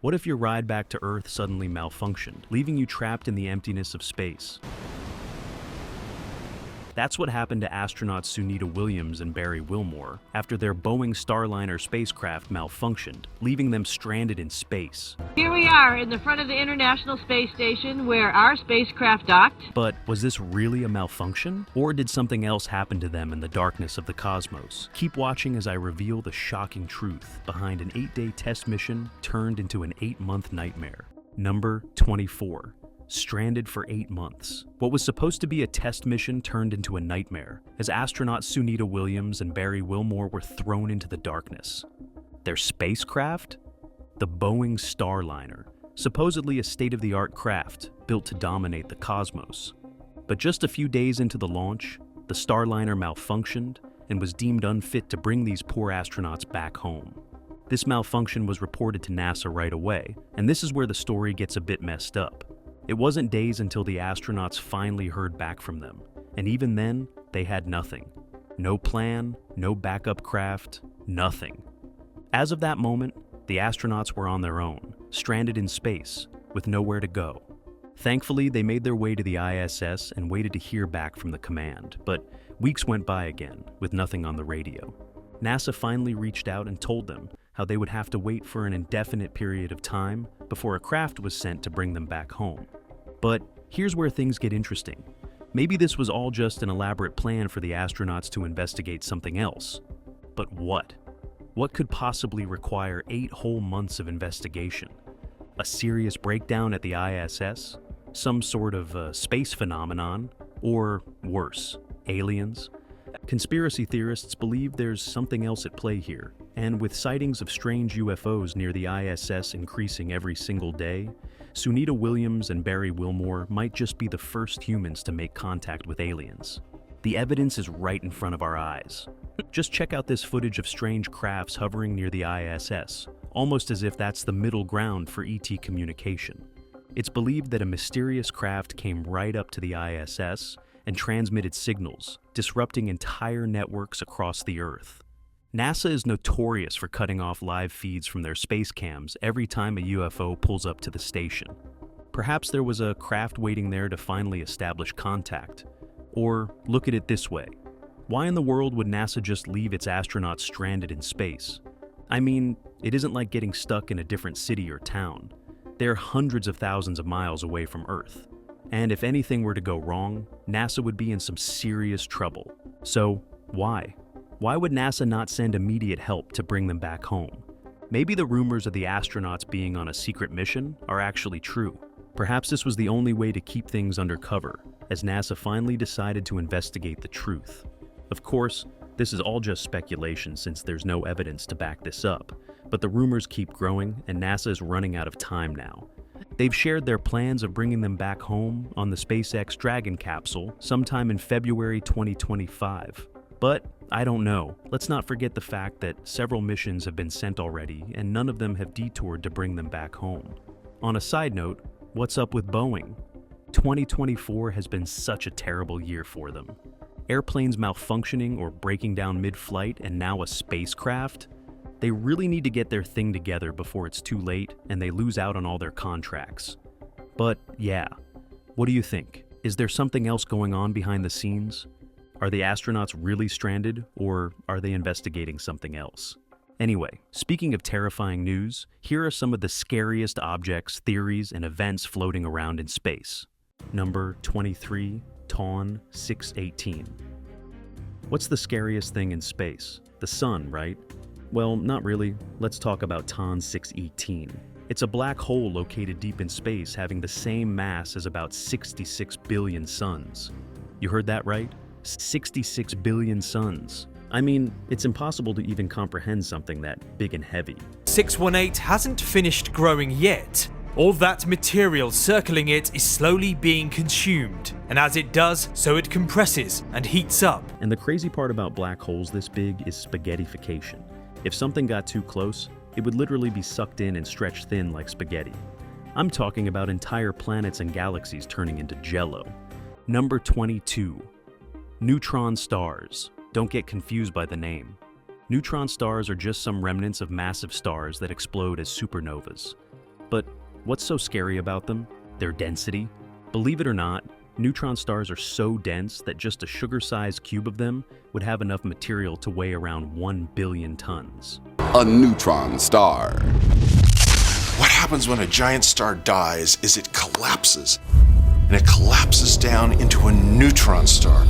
What if your ride back to Earth suddenly malfunctioned, leaving you trapped in the emptiness of space? That's what happened to astronauts Sunita Williams and Barry Wilmore after their Boeing Starliner spacecraft malfunctioned, leaving them stranded in space. Here we are in the front of the International Space Station where our spacecraft docked. But was this really a malfunction? Or did something else happen to them in the darkness of the cosmos? Keep watching as I reveal the shocking truth behind an 8-day test mission turned into an 8-month nightmare. Number 24. Stranded for 8 months. What was supposed to be a test mission turned into a nightmare as astronauts Sunita Williams and Barry Wilmore were thrown into the darkness. Their spacecraft? The Boeing Starliner, supposedly a state-of-the-art craft built to dominate the cosmos. But just a few days into the launch, the Starliner malfunctioned and was deemed unfit to bring these poor astronauts back home. This malfunction was reported to NASA right away, and this is where the story gets a bit messed up. It wasn't days until the astronauts finally heard back from them, and even then, they had nothing. No plan, no backup craft, nothing. As of that moment, the astronauts were on their own, stranded in space, with nowhere to go. Thankfully, they made their way to the ISS and waited to hear back from the command, but weeks went by again, with nothing on the radio. NASA finally reached out and told them how they would have to wait for an indefinite period of time before a craft was sent to bring them back home. But here's where things get interesting. Maybe this was all just an elaborate plan for the astronauts to investigate something else. But what? What could possibly require 8 whole months of investigation? A serious breakdown at the ISS? Some sort of space phenomenon? Or worse, aliens? Conspiracy theorists believe there's something else at play here, and with sightings of strange UFOs near the ISS increasing every single day, Sunita Williams and Barry Wilmore might just be the first humans to make contact with aliens. The evidence is right in front of our eyes. Just check out this footage of strange crafts hovering near the ISS, almost as if that's the middle ground for ET communication. It's believed that a mysterious craft came right up to the ISS and transmitted signals, disrupting entire networks across the Earth. NASA is notorious for cutting off live feeds from their space cams every time a UFO pulls up to the station. Perhaps there was a craft waiting there to finally establish contact. Or look at it this way. Why in the world would NASA just leave its astronauts stranded in space? I mean, it isn't like getting stuck in a different city or town. They're hundreds of thousands of miles away from Earth. And if anything were to go wrong, NASA would be in some serious trouble. So, why? Why would NASA not send immediate help to bring them back home? Maybe the rumors of the astronauts being on a secret mission are actually true. Perhaps this was the only way to keep things undercover, as NASA finally decided to investigate the truth. Of course, this is all just speculation since there's no evidence to back this up, but the rumors keep growing and NASA is running out of time now. They've shared their plans of bringing them back home on the SpaceX Dragon capsule sometime in February 2025. But I don't know. Let's not forget the fact that several missions have been sent already and none of them have detoured to bring them back home. On a side note, what's up with Boeing? 2024 has been such a terrible year for them. Airplanes malfunctioning or breaking down mid-flight and now a spacecraft? They really need to get their thing together before it's too late and they lose out on all their contracts. But yeah, what do you think? Is there something else going on behind the scenes? Are the astronauts really stranded, or are they investigating something else? Anyway, speaking of terrifying news, here are some of the scariest objects, theories, and events floating around in space. Number 23, Taon 618. What's the scariest thing in space? The sun, right? Well, not really. Let's talk about Taon 618. It's a black hole located deep in space having the same mass as about 66 billion suns. You heard that right? 66 billion suns. I mean, it's impossible to even comprehend something that big and heavy. 618 hasn't finished growing yet. All that material circling it is slowly being consumed, and as it does, so it compresses and heats up. And the crazy part about black holes this big is spaghettification. If something got too close, it would literally be sucked in and stretched thin like spaghetti. I'm talking about entire planets and galaxies turning into jello. Number 22. Neutron Stars. Don't get confused by the name. Neutron stars are just some remnants of massive stars that explode as supernovas. But what's so scary about them? Their density. Believe it or not, neutron stars are so dense that just a sugar-sized cube of them would have enough material to weigh around 1 billion tons. A neutron star. What happens when a giant star dies is it collapses, and it collapses down into a neutron star.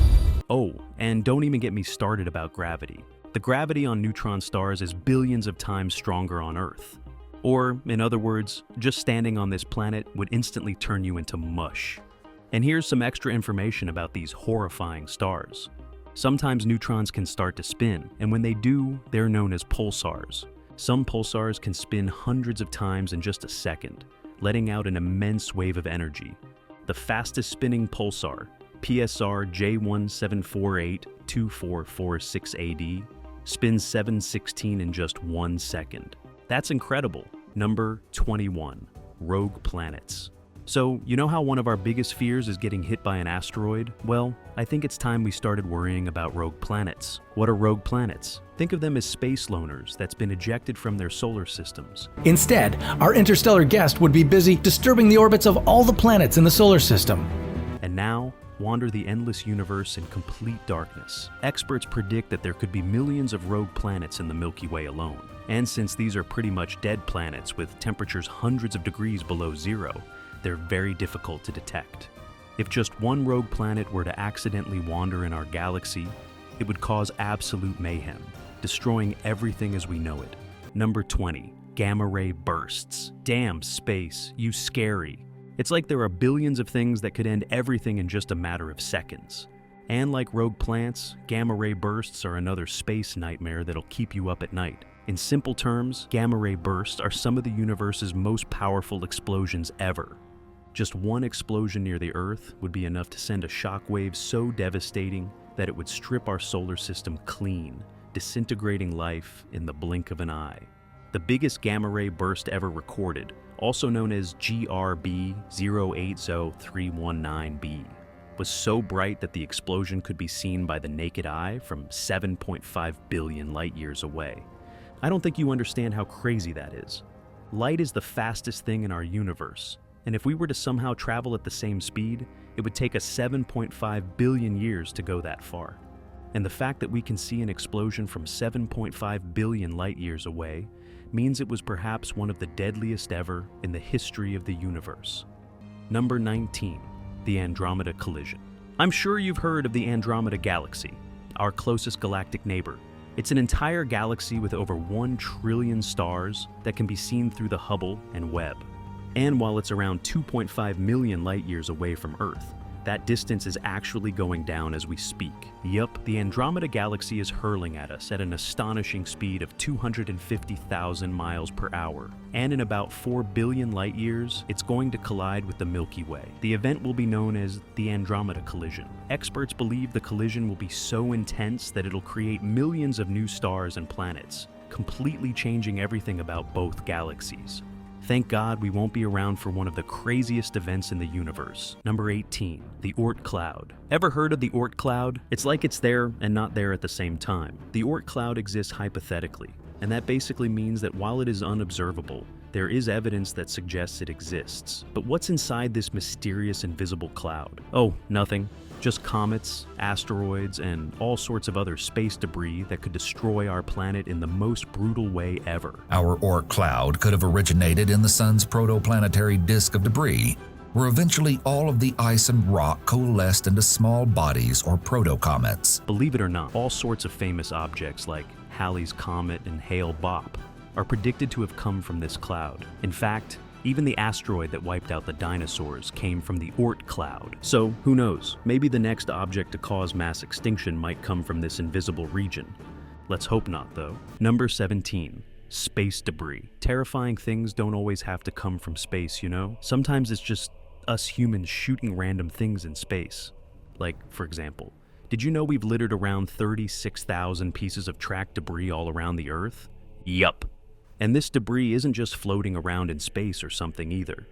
Oh, and don't even get me started about gravity. The gravity on neutron stars is billions of times stronger on Earth. Or, in other words, just standing on this planet would instantly turn you into mush. And here's some extra information about these horrifying stars. Sometimes neutrons can start to spin, and when they do, they're known as pulsars. Some pulsars can spin hundreds of times in just a second, letting out an immense wave of energy. The fastest spinning pulsar, PSR J17482446AD, spins 716 in just 1 second. That's incredible. Number 21, rogue planets. So, you know how one of our biggest fears is getting hit by an asteroid? Well, I think it's time we started worrying about rogue planets. What are rogue planets? Think of them as space loners that's been ejected from their solar systems. Instead, our interstellar guest would be busy disturbing the orbits of all the planets in the solar system. And now, wander the endless universe in complete darkness. Experts predict that there could be millions of rogue planets in the Milky Way alone. And since these are pretty much dead planets with temperatures hundreds of degrees below zero, they're very difficult to detect. If just one rogue planet were to accidentally wander in our galaxy, it would cause absolute mayhem, destroying everything as we know it. Number 20, gamma ray bursts. Damn space, you scary. It's like there are billions of things that could end everything in just a matter of seconds. And like rogue plants, gamma ray bursts are another space nightmare that'll keep you up at night. In simple terms, gamma ray bursts are some of the universe's most powerful explosions ever. Just one explosion near the Earth would be enough to send a shockwave so devastating that it would strip our solar system clean, disintegrating life in the blink of an eye. The biggest gamma ray burst ever recorded, also known as GRB 080319b, was so bright that the explosion could be seen by the naked eye from 7.5 billion light years away. I don't think you understand how crazy that is. Light is the fastest thing in our universe, and if we were to somehow travel at the same speed, it would take us 7.5 billion years to go that far. And the fact that we can see an explosion from 7.5 billion light years away means it was perhaps one of the deadliest ever in the history of the universe. Number 19, the Andromeda Collision. I'm sure you've heard of the Andromeda Galaxy, our closest galactic neighbor. It's an entire galaxy with over 1 trillion stars that can be seen through the Hubble and Webb. And while it's around 2.5 million light years away from Earth, that distance is actually going down as we speak. Yup, the Andromeda Galaxy is hurling at us at an astonishing speed of 250,000 miles per hour. And in about 4 billion light years, it's going to collide with the Milky Way. The event will be known as the Andromeda Collision. Experts believe the collision will be so intense that it'll create millions of new stars and planets, completely changing everything about both galaxies. Thank God we won't be around for one of the craziest events in the universe. Number 18, the Oort cloud. Ever heard of the Oort cloud? It's like it's there and not there at the same time. The Oort cloud exists hypothetically, and that basically means that while it is unobservable, there is evidence that suggests it exists. But what's inside this mysterious invisible cloud? Oh, nothing. Just comets, asteroids, and all sorts of other space debris that could destroy our planet in the most brutal way ever. Our Oort cloud could have originated in the sun's protoplanetary disk of debris, where eventually all of the ice and rock coalesced into small bodies or proto-comets. Believe it or not, all sorts of famous objects like Halley's Comet and Hale-Bopp are predicted to have come from this cloud. In fact, even the asteroid that wiped out the dinosaurs came from the Oort cloud. So, who knows? Maybe the next object to cause mass extinction might come from this invisible region. Let's hope not, though. Number 17. Space debris. Terrifying things don't always have to come from space, you know? Sometimes it's just us humans shooting random things in space. Like, for example, did you know we've littered around 36,000 pieces of tracked debris all around the Earth? Yup. And this debris isn't just floating around in space or something either.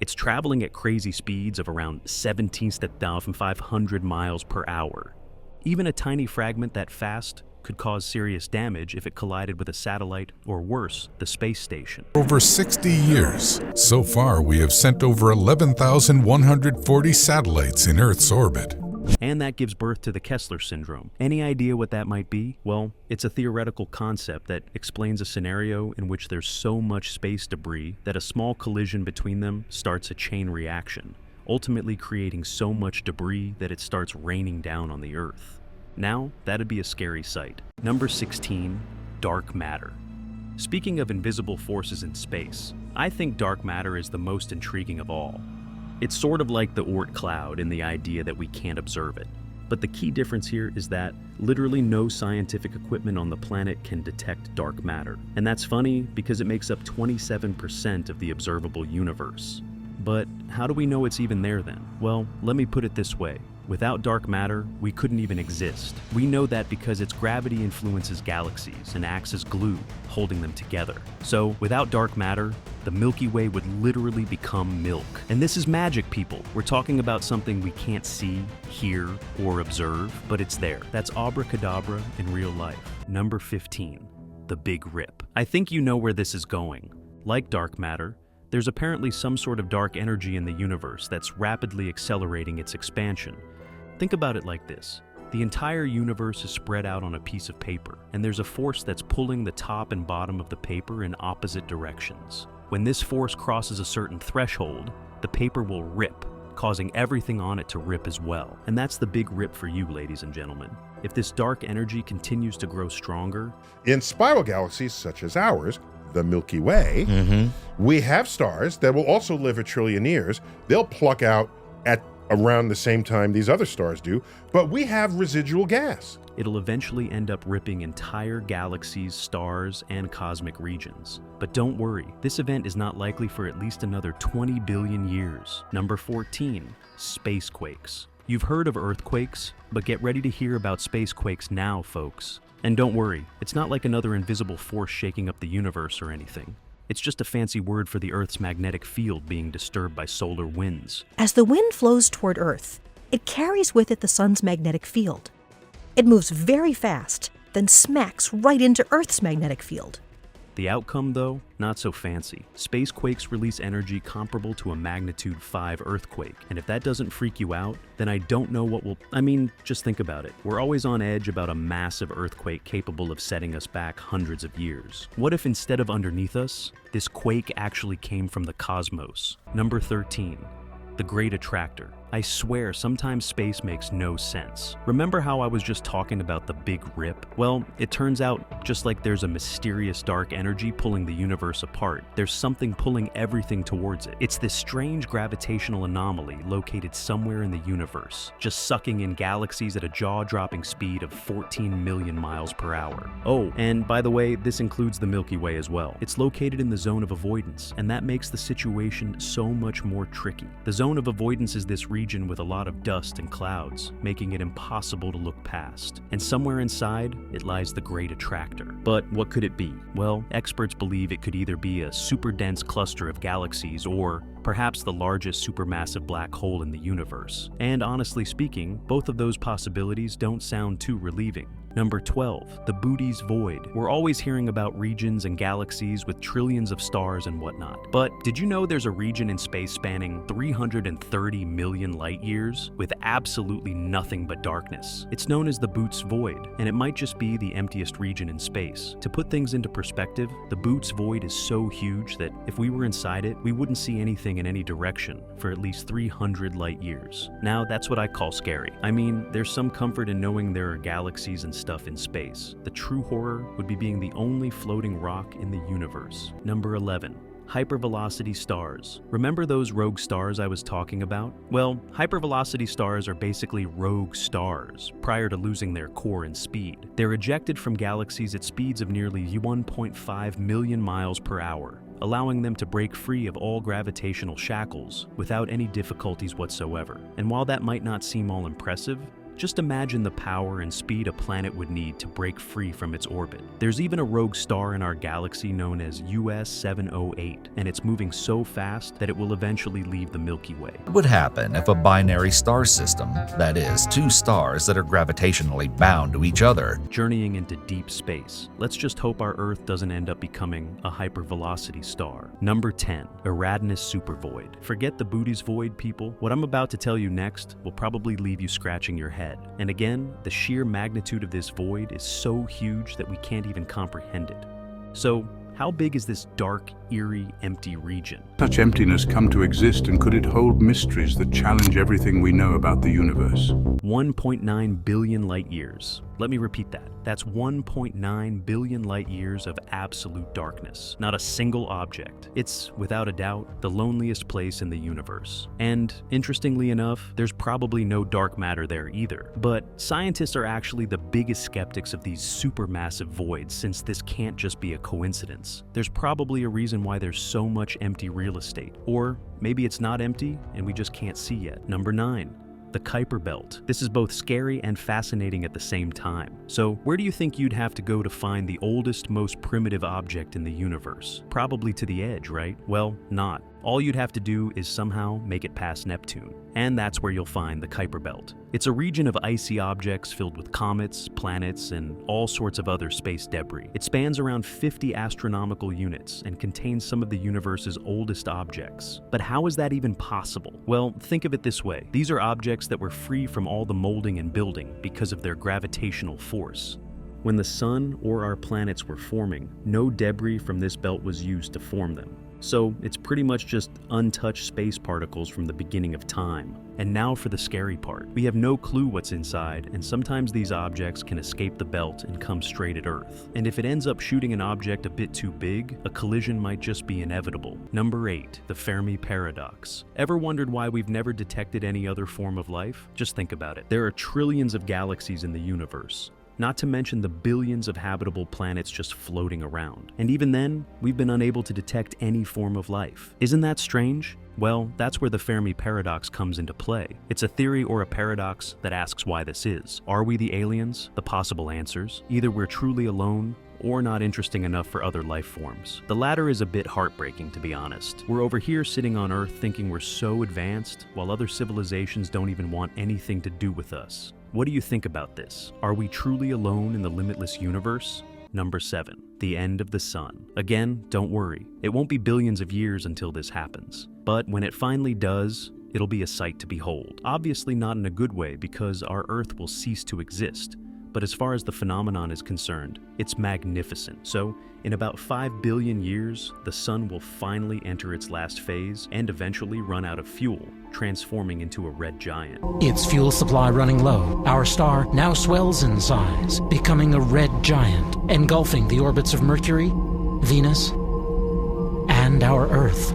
It's traveling at crazy speeds of around 17,500 miles per hour. Even a tiny fragment that fast could cause serious damage if it collided with a satellite or worse, the space station. Over 60 years. So far, we have sent over 11,140 satellites in Earth's orbit. And that gives birth to the Kessler syndrome. Any idea what that might be? Well, it's a theoretical concept that explains a scenario in which there's so much space debris that a small collision between them starts a chain reaction, ultimately creating so much debris that it starts raining down on the Earth. Now, that'd be a scary sight. Number 16, dark matter. Speaking of invisible forces in space, I think dark matter is the most intriguing of all. It's sort of like the Oort cloud in the idea that we can't observe it. But the key difference here is that literally no scientific equipment on the planet can detect dark matter. And that's funny because it makes up 27% of the observable universe. But how do we know it's even there then? Well, let me put it this way. Without dark matter, we couldn't even exist. We know that because its gravity influences galaxies and acts as glue, holding them together. So, without dark matter, the Milky Way would literally become milk. And this is magic, people. We're talking about something we can't see, hear, or observe, but it's there. That's abracadabra in real life. Number 15, the Big Rip. I think you know where this is going. Like dark matter, there's apparently some sort of dark energy in the universe that's rapidly accelerating its expansion. Think about it like this. The entire universe is spread out on a piece of paper, and there's a force that's pulling the top and bottom of the paper in opposite directions. When this force crosses a certain threshold, the paper will rip, causing everything on it to rip as well. And that's the big rip for you, ladies and gentlemen. If this dark energy continues to grow stronger... In spiral galaxies such as ours, the Milky Way, we have stars that will also live a trillion years. They'll pluck out at around the same time these other stars do, but we have residual gas. It'll eventually end up ripping entire galaxies, stars, and cosmic regions. But don't worry, this event is not likely for at least another 20 billion years. Number 14, space quakes. You've heard of earthquakes, but get ready to hear about space quakes now, folks. And don't worry, it's not like another invisible force shaking up the universe or anything. It's just a fancy word for the Earth's magnetic field being disturbed by solar winds. As the wind flows toward Earth, it carries with it the sun's magnetic field. It moves very fast, then smacks right into Earth's magnetic field. The outcome, though, not so fancy. Space quakes release energy comparable to a magnitude 5 earthquake, and if that doesn't freak you out, then I don't know what will... I mean, just think about it. We're always on edge about a massive earthquake capable of setting us back hundreds of years. What if instead of underneath us, this quake actually came from the cosmos? Number 13, the Great Attractor. I swear, sometimes space makes no sense. Remember how I was just talking about the Big Rip? Well, it turns out, just like there's a mysterious dark energy pulling the universe apart, there's something pulling everything towards it. It's this strange gravitational anomaly located somewhere in the universe, just sucking in galaxies at a jaw-dropping speed of 14 million miles per hour. Oh, and by the way, this includes the Milky Way as well. It's located in the zone of avoidance, and that makes the situation so much more tricky. The zone of avoidance is this region with a lot of dust and clouds, making it impossible to look past. And somewhere inside, it lies the Great Attractor. But what could it be? Well, experts believe it could either be a super dense cluster of galaxies or perhaps the largest supermassive black hole in the universe. And honestly speaking, both of those possibilities don't sound too relieving. Number 12, the Booty's Void. We're always hearing about regions and galaxies with trillions of stars and whatnot. But did you know there's a region in space spanning 330 million light years with absolutely nothing but darkness? It's known as the Booty's Void, and it might just be the emptiest region in space. To put things into perspective, the Booty's Void is so huge that if we were inside it, we wouldn't see anything in any direction for at least 300 light years. Now, that's what I call scary. I mean, there's some comfort in knowing there are galaxies and stuff in space. The true horror would be being the only floating rock in the universe. Number 11. Hypervelocity Stars. Remember those rogue stars I was talking about? Well, hypervelocity stars are basically rogue stars prior to losing their core and speed. They're ejected from galaxies at speeds of nearly 1.5 million miles per hour, allowing them to break free of all gravitational shackles without any difficulties whatsoever. And while that might not seem all impressive, Just imagine the power and speed a planet would need to break free from its orbit. There's even a rogue star in our galaxy known as US 708, and it's moving so fast that it will eventually leave the Milky Way. What would happen if a binary star system, that is, two stars that are gravitationally bound to each other, journeying into deep space? Let's just hope our Earth doesn't end up becoming a hypervelocity star. Number 10, Eridanus supervoid. Forget the booty's void, people. What I'm about to tell you next will probably leave you scratching your head. And again, the sheer magnitude of this void is so huge that we can't even comprehend it. So, how big is this dark, eerie, empty region? Such emptiness come to exist, and could it hold mysteries that challenge everything we know about the universe? 1.9 billion light years. Let me repeat that. That's 1.9 billion light years of absolute darkness. Not a single object. It's, without a doubt, the loneliest place in the universe. And, interestingly enough, there's probably no dark matter there either. But scientists are actually the biggest skeptics of these supermassive voids, since this can't just be a coincidence. There's probably a reason why there's so much empty real estate. Or maybe it's not empty and we just can't see yet. Number 9. The Kyper Belt. This is both scary and fascinating at the same time. So, where do you think you'd have to go to find the oldest, most primitive object in the universe? Probably to the edge, right? Well, not. All you'd have to do is somehow make it past Neptune. And that's where you'll find the Kyper Belt. It's a region of icy objects filled with comets, planets, and all sorts of other space debris. It spans around 50 astronomical units and contains some of the universe's oldest objects. But how is that even possible? Well, think of it this way. These are objects that were free from all the molding and building because of their gravitational force. When the sun or our planets were forming, no debris from this belt was used to form them. So it's pretty much just untouched space particles from the beginning of time. And now for the scary part. We have no clue what's inside, and sometimes these objects can escape the belt and come straight at Earth. And if it ends up shooting an object a bit too big, a collision might just be inevitable. Number 8, the Fermi Paradox. Ever wondered why we've never detected any other form of life? Just think about it. There are trillions of galaxies in the universe. Not to mention the billions of habitable planets just floating around. And even then, we've been unable to detect any form of life. Isn't that strange? Well, that's where the Fermi Paradox comes into play. It's a theory or a paradox that asks why this is. Are we the aliens? The possible answers. Either we're truly alone, or not interesting enough for other life forms. The latter is a bit heartbreaking, to be honest. We're over here sitting on Earth thinking we're so advanced, while other civilizations don't even want anything to do with us. What do you think about this? Are we truly alone in the limitless universe? Number 7, the end of the sun. Again, don't worry. It won't be billions of years until this happens. But when it finally does, it'll be a sight to behold. Obviously not in a good way, because our Earth will cease to exist. But as far as the phenomenon is concerned, it's magnificent. So, in about 5 billion years, the sun will finally enter its last phase and eventually run out of fuel, transforming into a red giant. Its fuel supply running low, our star now swells in size, becoming a red giant, engulfing the orbits of Mercury, Venus, and our Earth.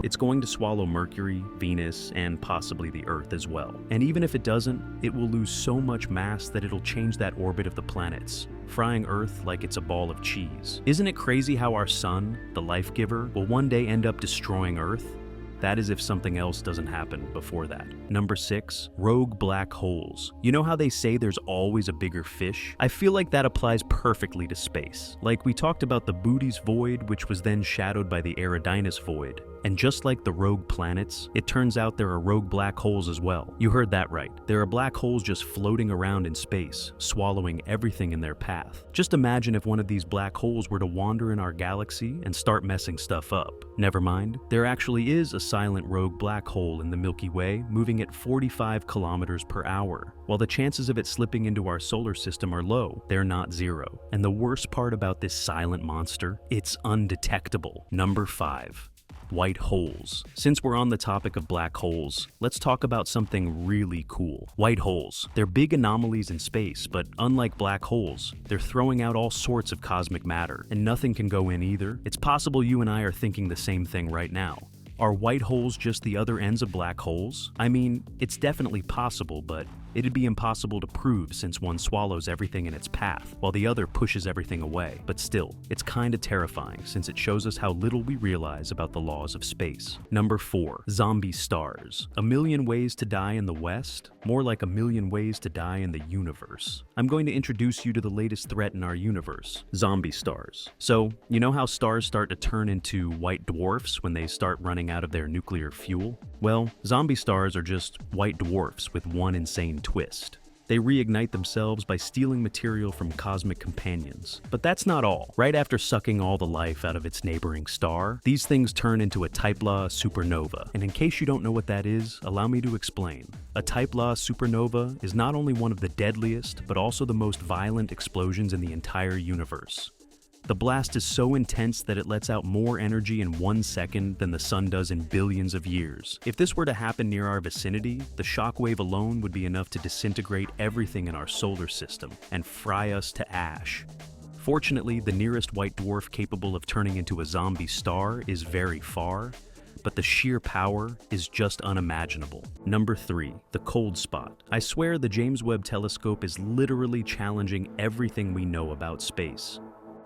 It's going to swallow Mercury, Venus, and possibly the Earth as well. And even if it doesn't, it will lose so much mass that it'll change that orbit of the planets, frying Earth like it's a ball of cheese. Isn't it crazy how our sun, the life giver, will one day end up destroying Earth? That is if something else doesn't happen before that. Number 6, rogue black holes. You know how they say there's always a bigger fish? I feel like that applies perfectly to space. Like we talked about the Booty's void, which was then shadowed by the Eridanus void. And just like the rogue planets, it turns out there are rogue black holes as well. You heard that right. There are black holes just floating around in space, swallowing everything in their path. Just imagine if one of these black holes were to wander in our galaxy and start messing stuff up. Never mind, there actually is a silent rogue black hole in the Milky Way moving at 45 kilometers per hour. While the chances of it slipping into our solar system are low, they're not zero. And the worst part about this silent monster, it's undetectable. Number 5. White holes. Since we're on the topic of black holes, let's talk about something really cool. White holes. They're big anomalies in space, but unlike black holes, they're throwing out all sorts of cosmic matter, and nothing can go in either. It's possible you and I are thinking the same thing right now. Are white holes just the other ends of black holes? I mean, it's definitely possible, but It'd be impossible to prove since one swallows everything in its path, while the other pushes everything away. But still, it's kinda terrifying since it shows us how little we realize about the laws of space. Number 4. Zombie stars. A million ways to die in the West? More like a million ways to die in the universe. I'm going to introduce you to the latest threat in our universe, zombie stars. So, you know how stars start to turn into white dwarfs when they start running out of their nuclear fuel? Well, zombie stars are just white dwarfs with one insane twist. They reignite themselves by stealing material from cosmic companions. But that's not all. Right after sucking all the life out of its neighboring star, these things turn into a Type Ia supernova. And in case you don't know what that is, allow me to explain. A Type Ia supernova is not only one of the deadliest, but also the most violent explosions in the entire universe. The blast is so intense that it lets out more energy in 1 second than the sun does in billions of years. If this were to happen near our vicinity, the shockwave alone would be enough to disintegrate everything in our solar system and fry us to ash. Fortunately, the nearest white dwarf capable of turning into a zombie star is very far, but the sheer power is just unimaginable. Number 3. The cold spot. I swear the James Webb Telescope is literally challenging everything we know about space.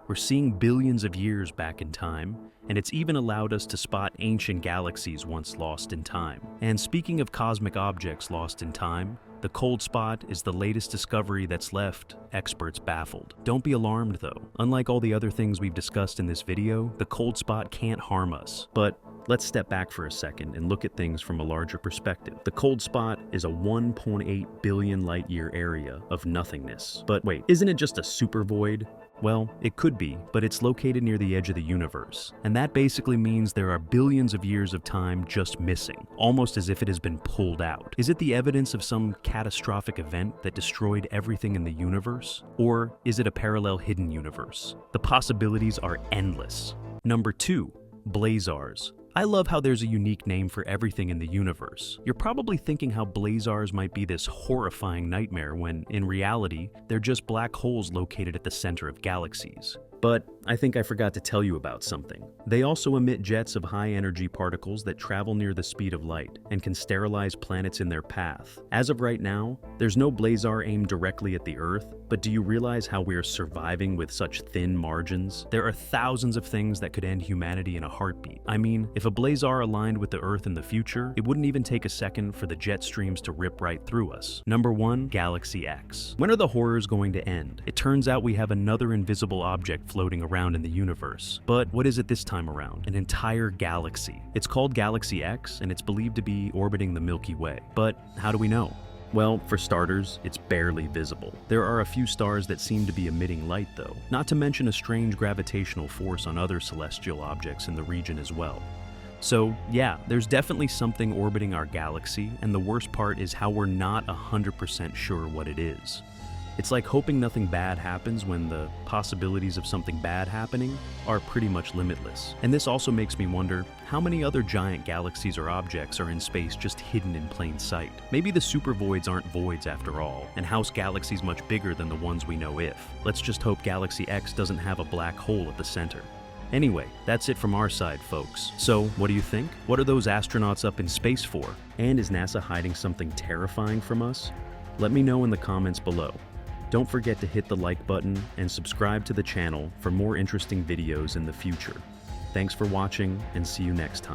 We're seeing billions of years back in time, and it's even allowed us to spot ancient galaxies once lost in time. And speaking of cosmic objects lost in time, the cold spot is the latest discovery that's left experts baffled. Don't be alarmed though. Unlike all the other things we've discussed in this video, the cold spot can't harm us. But let's step back for a second and look at things from a larger perspective. The cold spot is a 1.8 billion light-year area of nothingness. But wait, isn't it just a super void? Well, it could be, but it's located near the edge of the universe. And that basically means there are billions of years of time just missing, almost as if it has been pulled out. Is it the evidence of some catastrophic event that destroyed everything in the universe? Or is it a parallel hidden universe? The possibilities are endless. Number 2. Blazars. I love how there's a unique name for everything in the universe. You're probably thinking how blazars might be this horrifying nightmare when, in reality, they're just black holes located at the center of galaxies. But I think I forgot to tell you about something. They also emit jets of high-energy particles that travel near the speed of light and can sterilize planets in their path. As of right now, there's no blazar aimed directly at the Earth, but do you realize how we're surviving with such thin margins? There are thousands of things that could end humanity in a heartbeat. I mean, if a blazar aligned with the Earth in the future, it wouldn't even take a second for the jet streams to rip right through us. Number 1. Galaxy X. When are the horrors going to end? It turns out we have another invisible object floating around in the universe. But what is it this time around? An entire galaxy. It's called Galaxy X, and it's believed to be orbiting the Milky Way. But how do we know? Well, for starters, it's barely visible. There are a few stars that seem to be emitting light though, not to mention a strange gravitational force on other celestial objects in the region as well. So yeah, there's definitely something orbiting our galaxy, and the worst part is how we're not 100% sure what it is. It's like hoping nothing bad happens when the possibilities of something bad happening are pretty much limitless. And this also makes me wonder, how many other giant galaxies or objects are in space just hidden in plain sight? Maybe the supervoids aren't voids after all, and house galaxies much bigger than the ones we know if. Let's just hope Galaxy X doesn't have a black hole at the center. Anyway, that's it from our side, folks. So, what do you think? What are those astronauts up in space for? And is NASA hiding something terrifying from us? Let me know in the comments below. Don't forget to hit the like button and subscribe to the channel for more interesting videos in the future. Thanks for watching, and see you next time.